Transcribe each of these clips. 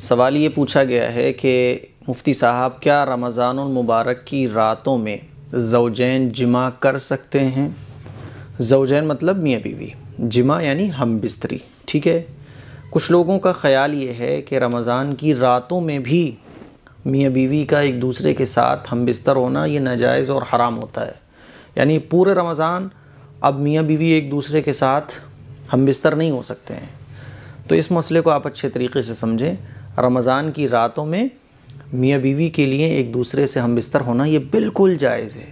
سوال یہ پوچھا گیا ہے کہ مفتی صاحب کیا رمضان المبارک کی راتوں میں زوجین جمع کر سکتے ہیں؟ زوجین مطلب میاں بیوی، جمع یعنی ہم بستری، ٹھیک ہے۔ کچھ لوگوں کا خیال یہ ہے کہ رمضان کی راتوں میں بھی میاں بیوی کا ایک دوسرے کے ساتھ ہم بستر ہونا یہ ناجائز اور حرام ہوتا ہے، یعنی پورے رمضان اب میاں بیوی ایک دوسرے کے ساتھ ہم بستر نہیں ہو سکتے ہیں۔ تو اس مسئلے کو آپ اچھے طریقے سے سمجھیں۔ رمضان کی راتوں میں میاں بیوی کے لیے ایک دوسرے سے ہم بستر ہونا یہ بالکل جائز ہے،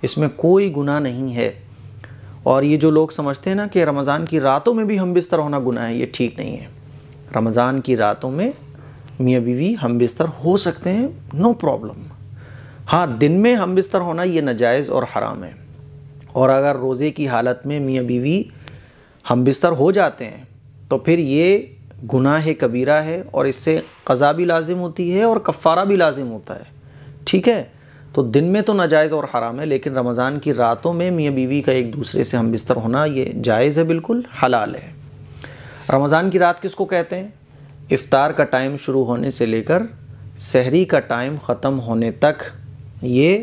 اس میں کوئی گناہ نہیں ہے۔ اور یہ جو لوگ سمجھتے ہیں نا کہ رمضان کی راتوں میں بھی ہم بستر ہونا گناہ ہے، یہ ٹھیک نہیں ہے۔ رمضان کی راتوں میں میاں بیوی ہم بستر ہو سکتے ہیں، نو پرابلم۔ ہاں، دن میں ہم بستر ہونا یہ ناجائز اور حرام ہے۔ اور اگر روزے کی حالت میں میاں بیوی ہم بستر ہو جاتے ہیں تو پھر یہ گناہ کبیرہ ہے، اور اس سے قضا بھی لازم ہوتی ہے اور کفارہ بھی لازم ہوتا ہے، ٹھیک ہے۔ تو دن میں تو ناجائز اور حرام ہے، لیکن رمضان کی راتوں میں میاں بیوی کا ایک دوسرے سے ہم بستر ہونا یہ جائز ہے، بالکل حلال ہے۔ رمضان کی رات کس کو کہتے ہیں؟ افطار کا ٹائم شروع ہونے سے لے کر سحری کا ٹائم ختم ہونے تک یہ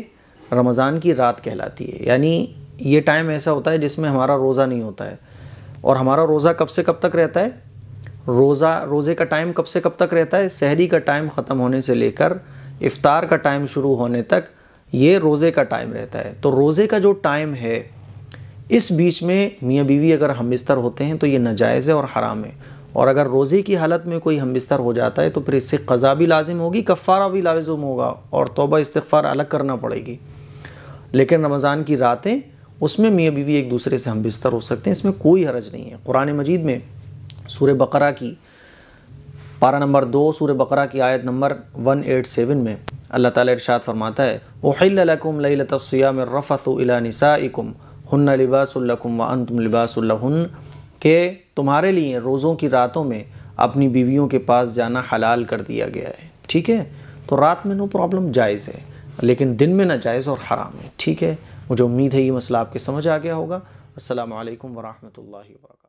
رمضان کی رات کہلاتی ہے۔ یعنی یہ ٹائم ایسا ہوتا ہے جس میں ہمارا روزہ نہیں ہوتا ہے، اور ہمارا روزہ کب سے کب تک رہتا ہے؟ روزے کا ٹائم کب سے کب تک رہتا ہے؟ سحری کا ٹائم ختم ہونے سے لے کر افطار کا ٹائم شروع ہونے تک یہ روزے کا ٹائم رہتا ہے۔ تو روزے کا جو ٹائم ہے اس بیچ میں میاں بیوی اگر ہم بستر ہوتے ہیں تو یہ ناجائز ہے اور حرام ہے۔ اور اگر روزے کی حالت میں کوئی ہم بستر ہو جاتا ہے تو پھر اس سے قضا بھی لازم ہوگی، کفارہ بھی لازم ہوگا، اور توبہ استغفار الگ کرنا پڑے گی۔ لیکن رمضان کی راتیں اس میں میاں بیوی ایک دوسرے سے ہم بستر ہو سکتے ہیں، اس میں کوئی حرج نہیں ہے۔ قرآن مجید میں سورہ بقرہ کی پارہ نمبر 2 سورہ بقرہ کی آیت نمبر 187 میں اللہ تعالیٰ ارشاد فرماتا ہے اُحِلَّ لَكُمْ لَيْلَةَ الصِّيَامِ الرَّفَثُ إِلَىٰ نِسَائِكُمْ هُنَّ لِبَاسٌ لَكُمْ وَأَنْتُمْ لِبَاسٌ لَهُنَّ، کہ تمہارے لیے روزوں کی راتوں میں اپنی بیویوں کے پاس جانا حلال کر دیا گیا ہے، ٹھیک ہے۔ تو رات میں نو پرابلم، جائز ہے، لیکن دن میں ناجائز اور حرام ہے، ٹھیک ہے۔ مجھے امید ہے یہ مسئلہ آپ کے سمجھ آ گیا ہوگا۔ السلام علیکم ورحمۃ اللہ وبرکاتہ۔